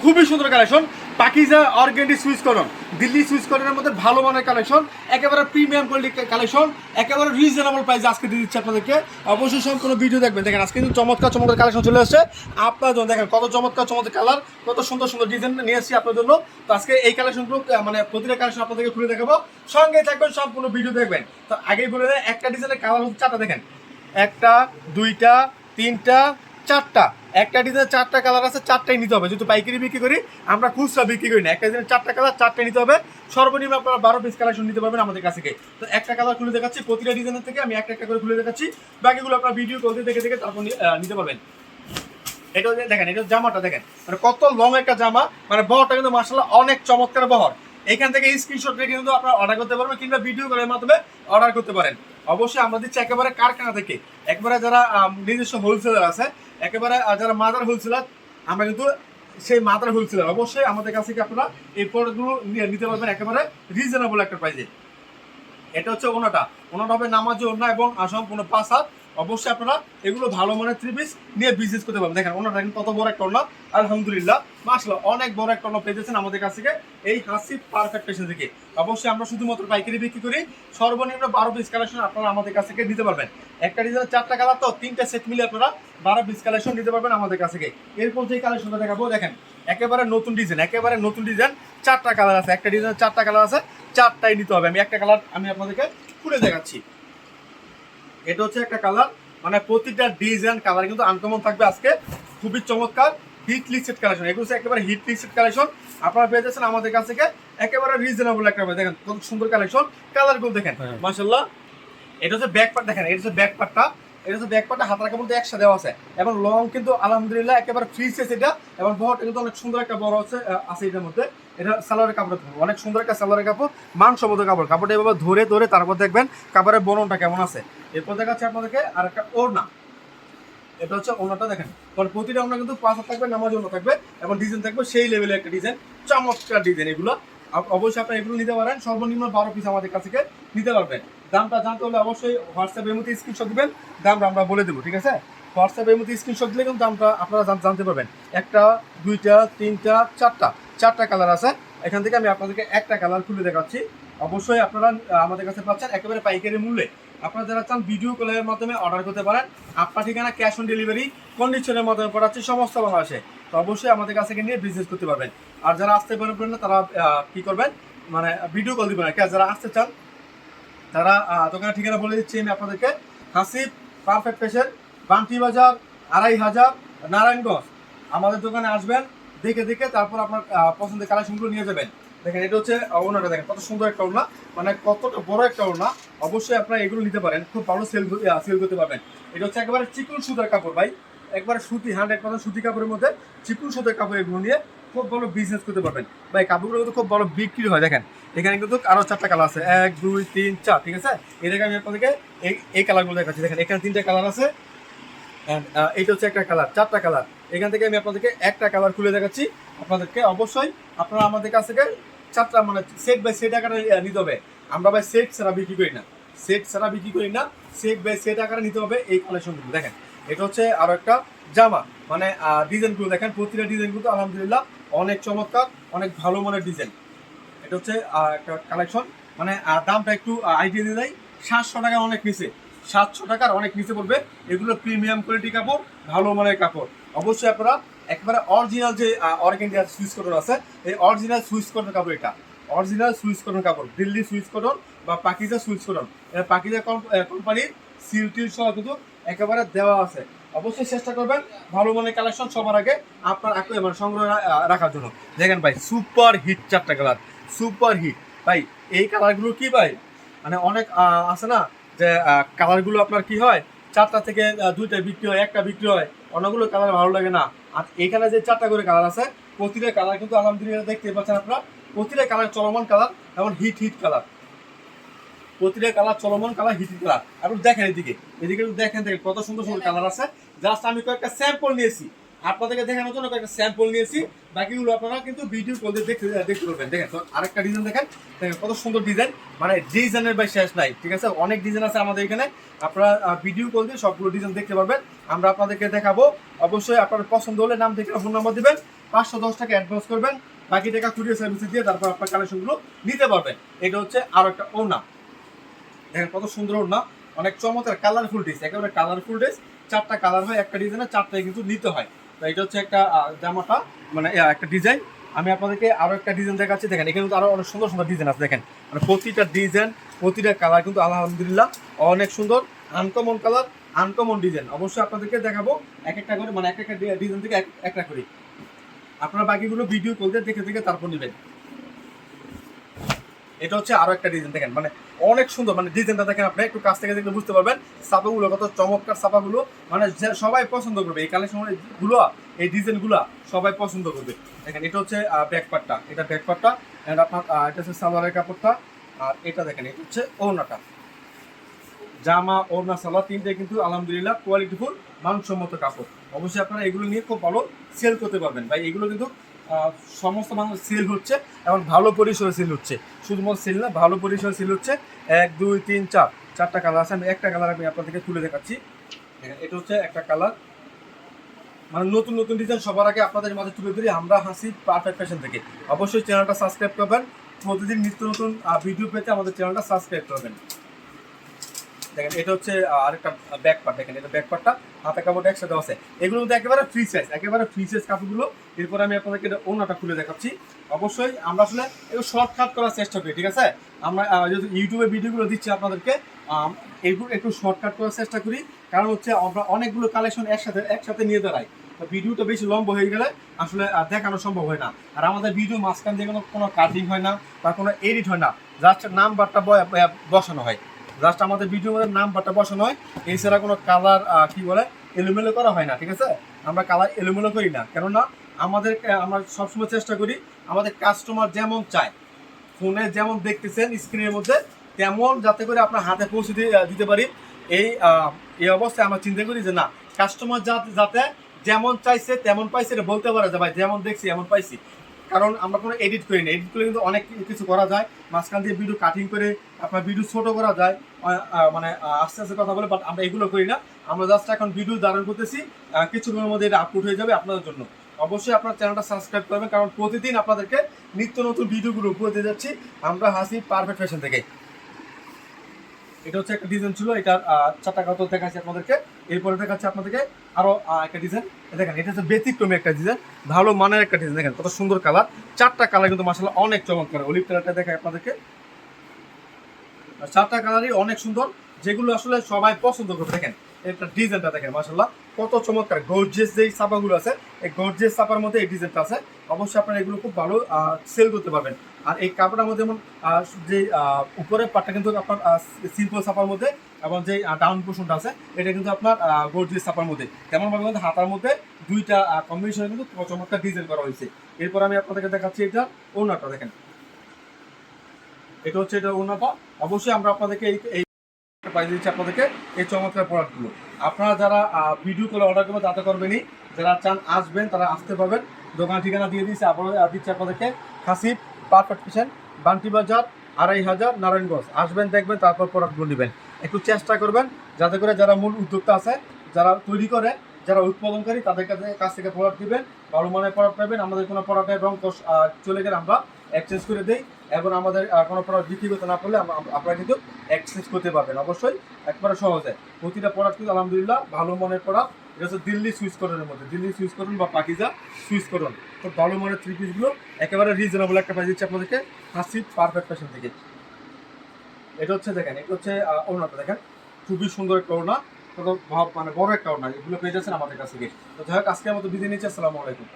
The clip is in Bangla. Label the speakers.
Speaker 1: খুবই সুন্দর কালেকশন পাকিজা অর্গেন্ডি সুইচ করন দিল্লি সুইচ করনের মধ্যে ভালো মানের কালেকশন একেবারে প্রিমিয়াম কোয়ালিটি কালেকশন একেবারে রিজনেবল প্রাইসে আজকে দিয়ে দিচ্ছি আপনাদেরকে অবশ্যই সম্পূর্ণ ভিডিও দেখবেন। দেখেন আজকে কিন্তু চমৎকার চমৎকার কালেকশন চলে আসছে আপনার জন্য। দেখেন কত চমৎকার চমৎকার কালার, কত সুন্দর সুন্দর ডিজাইন নিয়ে এসেছি আপনার জন্য। তো আজকে এই কালেকশনগুলো মানে প্রতিটা কালেকশন আপনাদেরকে খুলে দেখাবো, সঙ্গে থাকবেন, সম্পূর্ণ ভিডিও দেখবেন। তো আগেই বলে দেয় একটা ডিজাইনের কালার হচ্ছে চারটা। দেখেন একটা দুইটা তিনটা চারটা, একটা ডিজাইনের চারটা কালার আছে, চারটাই নিতে হবে। যেহেতু পাইকারি বিক্রি করি আমরা, খুচরা বিক্রি করি না। একটা ডিজাইনের চারটা কালার, চারটাই নিতে হবে। সর্বনিম্ন আপনারা 12 পিস কালেকশন নিতে পারবেন আমাদের কাছে। তো একটা কালার খুলে দেখাচ্ছি, প্রতিটা ডিজাইনের থেকে আমি একটা একটা করে খুলে দেখাচ্ছি, বাকিগুলো আপনারা ভিডিও কল দিয়ে দেখে দেখে তারপর নিতে পারবেন। এটা দেখেন, এটা জামাটা দেখেন মানে কত লং একটা জামা, মানে বহরটা কিন্তু মাশাআল্লাহ অনেক চমৎকার বহর। এখান থেকে স্ক্রিনশট রেখে কিন্তু আপনারা অর্ডার করতে পারবেন, কিংবা ভিডিও কলের মাধ্যমে অর্ডার করতে পারেন। অবশ্যই আমরা দিচ্ছি একেবারে কারখানা থেকে, একবারে যারা নিজস্ব হোলসেলার আছে, একেবারে যারা মাদার হোলসেলার, আমরা কিন্তু সেই মাদার হোলসেলার। অবশ্যই আমাদের কাছ থেকে আপনারা এই প্রোডাক্টগুলো নিতে পারবেন একেবারে রিজনেবল একটা প্রাইসে। এটা হচ্ছে ওনাটা হবে নামাজি ওনা এবং সম্পূর্ণ 5 হাত। অবশ্যই আপনারা এগুলো ভালো মানের 3 পিস নিয়ে বিজনেস করতে পারবেন। দেখেন ওনাটা কিন্তু কত বড় একটা ওনা, আলহামদুলিল্লাহ মাশাআল্লাহ অনেক বড় একটা ওনা পেয়েছেন আমাদের কাছ থেকে এই হাসিব পারফেক্ট ফ্যাশন থেকে। অবশ্যই আমরা শুধুমাত্র পাইকারি বিক্রি করি, সর্বনিম্ন 12 পিস কালেকশন আপনারা আমাদের কাছ থেকে নিতে পারবেন। একটা ডিজাইনের চারটা কালার, তো তিনটা সেট মিলে আপনারা 12 পিস কালেকশন নিতে পারবেন আমাদের কাছ থেকে। এরপর যে কালেকশনটা দেখাবো, দেখেন একেবারে নতুন ডিজাইন, চারটা কালার আছে। একটা ডিজাইনের চারটা কালার আছে, চারটাই নিতে হবে। আমি একটা কালার আমি আপনাদেরকে খুলে দেখাচ্ছি। এটা হচ্ছে একটা কালার, মানে প্রতিটা ডিজাইন কালার কিন্তু আনকমন থাকবে আজকে। খুবই চমৎকার হিট লিস্টেড কালেকশন, এগুলো হচ্ছে একেবারে হিট লিস্টেড কালেকশন। আপনারা পেয়ে যাচ্ছেন আমাদের কাছ থেকে একেবারে রিজনেবল একটা। দেখেন কত সুন্দর কালেকশন, কালারগুলো দেখেন মাশাআল্লাহ। এটা হচ্ছে ব্যাক পার্ট, দেখেন এটা হচ্ছে ব্যাক পার্টটা, এটা হচ্ছে ব্যাক পার্টটা হাতার কাপড় একসাথে দেওয়া আছে, এবং লং কিন্তু আলহামদুলিল্লাহ একেবারে ফ্রি সাইজ এটা, এবং বহরটা কিন্তু অনেক সুন্দর একটা বড় আছে এটার মধ্যে। এটা সালোয়ারের কাপড় অনেক সুন্দর একটা সালোয়ারের কাপড়, মানসম্মত কাপড়। কাপড়টা এভাবে ধরে ধরে তারপর দেখবেন কাপড়ের বননটা কেমন আছে। এরপর দেখাচ্ছে আপনাদেরকে আর একটা ওড়না। এটা হচ্ছে ওড়নাটা দেখেন, কারণ প্রতিটা ওড়না কিন্তু 5 হাত থাকবে, নামাজ ওড়না থাকবে, এবং ডিজাইন থাকবে সেই লেভেলের একটা ডিজাইন, চমৎকার ডিজাইন এগুলো। অবশ্যই আপনারা এগুলো নিতে পারেন, সর্বনিম্ন 12 পিস আমাদের কাছ থেকে নিতে পারবেন। দামটা জানতে হলে অবশ্যই হোয়াটসঅ্যাপের মধ্যে স্ক্রিনশট দিবেন, দামটা আমরা বলে দেবো, ঠিক আছে? হোয়াটসঅ্যাপের মধ্যে স্ক্রিনশট দিলে কিন্তু দামটা আপনারা জানতে পারবেন। একটা দুইটা তিনটা চারটা কালার আছে। এখান থেকে আমি আপনাদেরকে একটা কালার খুলে দেখাচ্ছি। অবশ্যই আপনারা আমাদের কাছে পাচ্ছেন একেবারে পাইকারি মূল্যে। আপনারা যারা চান ভিডিও কলের মাধ্যমে অর্ডার করতে পারেন। আপনার ঠিকানা ক্যাশ অন ডেলিভারি কন্ডিশনের মাধ্যমে পাঠাচ্ছি সমস্ত বাংলাদেশে। তো অবশ্যই আমাদের কাছে নিয়ে বিজনেস করতে পারবেন। আর যারা আসতে পারবেন না তারা কি করবেন, মানে ভিডিও কল দিবেন। যারা আসতে চান তারা দোকানের ঠিকানা বলে দিচ্ছি আমি আপনাদেরকে। হাসিব পারফেক্ট ফ্যাশন, বান্টি বাজার, 2500 নারায়ণগঞ্জ। আমাদের দোকানে আসবেন, দেখে দেখে তারপর আপনার পছন্দের কালেকশনগুলো নিয়ে যাবেন। দেখেন এটা হচ্ছে ওনাটা, দেখেন কত সুন্দর একটা ওড়না, মানে কতটা বড় একটা ওড়না। অবশ্যই আপনারা এগুলো নিতে পারেন, খুব ভালো সেল করতে পারবেন। এটা হচ্ছে একেবারে চিকুন সুতার কাপড় ভাই, একবারে সুতি, 100% সুতি কাপড়ের মধ্যে চিকুন সুতার কাপড়। এগুলো নিয়ে খুব ভালো বিজনেস করতে পারবেন ভাই। কাপড়গুলো কিন্তু খুব ভালো বিক্রি হয়। দেখেন এখানে কিন্তু আরো 4টা কালার আছে, 1 2 3 4, ঠিক আছে? এই দেখে আমি আপনাদেরকে এই কালারগুলো দেখাচ্ছি। দেখেন এখানে 3টা কালার আছে, এইটা হচ্ছে একটা কালার, 4টা কালার। এখান থেকে আমি আপনাদেরকে একটা কালার খুলে দেখাচ্ছি আপনাদেরকে। অবশ্যই আপনারা আমাদের কাছ থেকে 4টা মানে সেট বাই সেট আকারে নিতে হবে। আমরা ভাই সেট ছাড়া বিক্রি করি না, সেট বাই সেট আকারে নিতে হবে এই কালেকশনগুলো। দেখেন এটা হচ্ছে আরো একটা জামা, মানে ডিজাইনগুলো দেখেন, প্রতিটা ডিজাইনগুলো আলহামদুলিল্লাহ অনেক চমৎকার, অনেক ভালো মানের ডিজাইন। এটা হচ্ছে একটা কালেকশন, মানে দামটা একটু আইডিয়া দিয়ে দেয়। 700 টাকা অনেক নিচে, 700 টাকার অনেক নিচে পড়বে। এগুলো প্রিমিয়াম কোয়ালিটি কাপড়, ভালো মানের কাপড়। অবশ্যই আপনারা একবারে অরিজিনাল যে অর্গেন্ডি সুইচ কটন আছে, এই অরিজিনাল সুইচ কটন কাপড়, এটা অরিজিনাল সুইচ কটন কাপড়, দিল্লি সুইচ কটন বা পাকিজা সুইচ কটন। এটা পাকিজা কোম্পানির সিলটির সহ কিন্তু একেবারে দেওয়া আছে। অবশ্যই চেষ্টা করবেন ভালো মানের কালেকশন সবার আগে আপনার মানে সংগ্রহ রাখার জন্য। দেখেন ভাই সুপার হিট 4টা কালার, সুপার হিট ভাই। এই কালারগুলো কি ভাই, মানে অনেক আছে না যে কালারগুলো আপনার কি হয়, 4টা থেকে 2টা বিক্রি হয়, 1টা বিক্রি হয়, অনেকগুলো কালার ভালো লাগে না। আর এখানে যে 4টা করে কালার আছে, প্রতিটা কালার কিন্তু আলহামদুলিল্লাহ দেখতে পাচ্ছেন আপনারা, প্রতিটা কালার চলমান কালার, এবং হিট কালার। প্রতিটা কালার চলমান কালার, হিট কালার। আপনি দেখেন এদিকে দেখেন কত সুন্দর সুন্দর কালার আছে। জাস্ট আমি কয়েকটা স্যাম্পল নিয়েছি আপনাদেরকে দেখানোর জন্য, কয়েকটা স্যাম্পল নিয়েছি। বাকিগুলো আপনারা কিন্তু ভিডিও কল দিয়ে দেখতে পারবেন। দেখেন তো আরেকটা ডিজাইন দেখেন কত সুন্দর ডিজাইন, মানে ডিজাইনের ভাই শেষ নাই, ঠিক আছে? অনেক ডিজাইন আছে আমাদের এখানে, আপনারা ভিডিও কল দিয়ে সবগুলো ডিজাইন দেখতে পারবেন। আমরা আপনাদেরকে দেখাবো। অবশ্যই আপনার পছন্দ হলে নাম থেকে ফোন নাম্বার দিবেন, 510 টাকা অ্যাডভান্স করবেন, বাকি টাকা কুরিয়ার সার্ভিসে দিয়ে তারপর আপনার কালেকশনগুলো নিতে পারবেন। এটা হচ্ছে আরো একটা ওড়না, দেখেন কত সুন্দর ওড়না, অনেক চমৎকার কালারফুল ড্রেস, একেবারে কালারফুল ড্রেস। 4টা কালার হয় একটা ডিজাইনে, 4টাই কিন্তু নিতে হয়। তো এটা হচ্ছে একটা জামাটা মানে একটা ডিজাইন। আমি আপনাদেরকে আরো একটা ডিজাইন দেখাচ্ছি, দেখেন এখানে কিন্তু আরো অনেক সুন্দর সুন্দর ডিজাইন আছে। দেখেন মানে প্রতিটা ডিজাইন, প্রতিটা কালার কিন্তু আলহামদুলিল্লাহ অনেক সুন্দর, আনকমন কালার, আনকমন ডিজাইন। অবশ্যই আপনাদেরকে দেখাবো এক একটা করে, মানে এক একটা ডিজাইন থেকে একটা করে। আপনারা বাকিগুলো ভিডিও কল দিয়ে দেখে দেখে তারপর নেবেন। এটা হচ্ছে আরো একটা ডিজাইন, দেখেন মানে অনেক সুন্দর, মানে ডিজাইনটা দেখেন আপনি একটু কাছ থেকে দেখলে বুঝতে পারবেন ছাপাগুলো কত চমৎকার। ছাপাগুলো মানে সবাই পছন্দ করবে, এই কালেকশন গুলো, এই ডিজাইন গুলা সবাই পছন্দ করবে। দেখেন এটা হচ্ছে ব্যাক পার্টটা, এটা ব্যাক পার্টটা, এন্ড আপনার এটা হচ্ছে সালোয়ারের কাপড়টা, আর এটা দেখেন এটা হচ্ছে ওড়নাটা। জামা, ওড়না, সালোয়ার তিনটে কিন্তু আলহামদুলিল্লাহ কোয়ালিটিফুল, মানসম্মত কাপড়। অবশ্যই আপনারা এগুলো নিয়ে খুব ভালো সেল করতে পারবেন ভাই। এগুলো কিন্তু সমস্ত মানুষ সেল হচ্ছে, এবং ভালো পরিসরে সেল হচ্ছে, শুধুমাত্র সেল না, ভালো পরিসরে সেল হচ্ছে। 1 2 3 4 4টা কালার আছে। আমি একটা কালার আমি আপনাদেরকে তুলে দেখাচ্ছি। এটা হচ্ছে একটা কালার, মানে নতুন নতুন ডিজাইন সবার আগে আপনাদের মাঝে তুলে ধরি আমরা হাসিব পারফেক্ট ফ্যাশন থেকে। অবশ্যই চ্যানেলটা সাবস্ক্রাইব করবেন, প্রতিদিন নিত্য নতুন ভিডিও পেতে আমাদের চ্যানেলটা সাবস্ক্রাইব করবেন। দেখেন এটা হচ্ছে আরেকটা ব্যাক পার্ট, দেখেন এটা ব্যাক পার্টটা, হাতে কাপড়টা একসাথে আছে। এগুলো কিন্তু একেবারে ফ্রি সাইজ, একেবারে ফ্রি সাইজ কাপড়গুলো। এরপরে আমি আপনাদেরকে ওড়নাটা খুলে দেখাচ্ছি। অবশ্যই আমরা আসলে একটু শর্টকাট করার চেষ্টা করি, ঠিক আছে? আমরা যদি ইউটিউবে ভিডিওগুলো দিচ্ছি আপনাদেরকে, এইগুলো একটু শর্টকাট করার চেষ্টা করি, কারণ হচ্ছে আমরা অনেকগুলো কালেকশন একসাথে নিয়ে দাঁড়াই। তো ভিডিওটা বেশি লম্বা হয়ে গেলে আসলে দেখানো সম্ভব হয় না। আর আমাদের ভিডিও মাঝখান দিয়ে কোনো কাটিং হয় না বা কোনো এডিট হয় না, জাস্ট নাম্বারটা বসানো হয়, জাস্ট আমাদের ভিডিওর মধ্যে নাম্বারটা বসানো হয়। এছাড়া কোনো কালার কি বলে এলোমেলো করা হয় না, ঠিক আছে? আমরা কালার এলোমেলো করি না, কেননা আমরা সবসময় চেষ্টা করি আমাদের কাস্টমার যেমন চায়, ফোনে যেমন দেখতেছেন স্ক্রিনের মধ্যে, তেমন যাতে করে আপনার হাতে পৌঁছে দিতে পারি। এই অবস্থায় আমরা চিন্তা করি যে না, কাস্টমার যাতে যেমন চাইছে তেমন পাইছে, এটা বলতে পারে যে ভাই যেমন দেখছি এমন পাইছি। কারণ আমরা কোনো এডিট করি না, এডিট করলে কিন্তু অনেক কিছু করা যায়, মাঝখান দিয়ে ভিডিও কাটিং করে আপনার ভিডিও ছোট করা যায়, মানে আস্তে আস্তে কথা বলে, বাট আমরা এগুলো করি না। আমরা জাস্ট এখন ভিডিও ধারণ করতেছি, কিছুক্ষণের মধ্যে এটা আপলোড হয়ে যাবে আপনাদের জন্য। অবশ্যই আপনার চ্যানেলটা সাবস্ক্রাইব করবেন, কারণ প্রতিদিন আপনাদেরকে নিত্য নতুন ভিডিওগুলো উপরে দিয়ে যাচ্ছি আমরা হাসিব পারফেক্ট ফ্যাশন থেকে। এটা হচ্ছে একটা ডিজাইন ছিল, এটার 4টা কালার দেখাচ্ছি আপনাদেরকে। এরপরে দেখাচ্ছি আপনাদেরকে আরো একটা ডিজাইন। দেখেন এটা হচ্ছে ব্যতিক্রমী একটা ডিজাইন, ভালো মানের একটা ডিজাইন। দেখেন কত সুন্দর কালার, 4টা কালার কিন্তু মাশাআল্লাহ অনেক চমৎকার। অলিভ কালারটা দেখাই আপনাদেরকে, 4টা কালারই অনেক সুন্দর, যেগুলো আসলে সবাই পছন্দ করবে। দেখেন এটা ডিজাইনটা দেখেন মাশাআল্লাহ কত চমৎকার। গর্জিয়াস যেই ছাপাগুলো আছে, এই গর্জিয়াস ছাপার মধ্যে এই ডিজাইনটা আছে। অবশ্যই আপনারা এগুলো খুব ভালো সেল করতে পারবেন। আর এই কাপড়ের মধ্যে যেমন যে উপরের পাটটা কিন্তু আপনার সিম্পল ছাপার মধ্যে, এবং যে ডাউন পোর্শনটা আছে এটা কিন্তু আপনার গর্জিয়াস ছাপার মধ্যে, তেমনভাবে কিন্তু হাতার মধ্যে দুইটা কম্বিনেশনে কিন্তু চমৎকার ডিজাইন করা হয়েছে। এরপর আমি আপনাদেরকে দেখাচ্ছি এটা ওড়নাটা। দেখেন এটা হচ্ছে এটা ওড়নাটা। অবশ্যই আমরা আপনাদেরকে এই পাই দিচ্ছি আপনাদেরকে এই চমৎকার প্রোডাক্টগুলো। আপনারা যারা ভিডিও করে অর্ডার করবেন তাতে করবেনই, যারা চান আসবেন তারা আসতে পারবেন। দোকান ঠিকানা দিয়ে দিচ্ছি, দিচ্ছি আপনাদেরকে হাসিব পারফেক্ট ফ্যাশন, বান্টি বাজার 2500 নারায়ণগঞ্জ। আসবেন, দেখবেন, তারপর প্রোডাক্টগুলো নেবেন। একটু চেষ্টা করবেন যাতে করে যারা মূল উদ্যোক্তা আছে, যারা তৈরি করে, যারা উৎপাদনকারী, তাদের কাছ থেকে প্রোডাক্ট দিবেন, ভালো মানের প্রোডাক্ট পাবেন। আমাদের কোনো প্রোডাক্টের রং চলে গেলে আমরা এক্সচেঞ্জ করে দিই, এবং আমাদের কোনো প্রোডাক্ট বিক্রি করতে না পারলে আপনারা কিন্তু এক্সচেঞ্জ করতে পারবেন। অবশ্যই একবারে সহজে প্রতিটা প্রোডাক্ট কিন্তু আলহামদুলিল্লাহ ভালো মানের প্রোডাক্ট। এটা হচ্ছে দিল্লি সুইচ কটনের মধ্যে, দিল্লি সুইচ কটন বা পাকিজা সুইচ কটন, তো ভালো মানের 3 পিসগুলো একেবারে রিজনেবল একটা প্রাইস দিচ্ছে আপনাদেরকে হাসিব পারফেক্ট ফ্যাশন থেকে। এটা হচ্ছে দেখেন, এটা হচ্ছে ওড়নাটা দেখেন, খুবই সুন্দর একটা ওড়না, মানে বড় একটা ওড়না। এগুলো পেয়ে যাচ্ছেন আমাদের কাছ থেকে। তো যাই হোক, আজকের মতো বিদায় নিচ্ছি। আসসালামু আলাইকুম।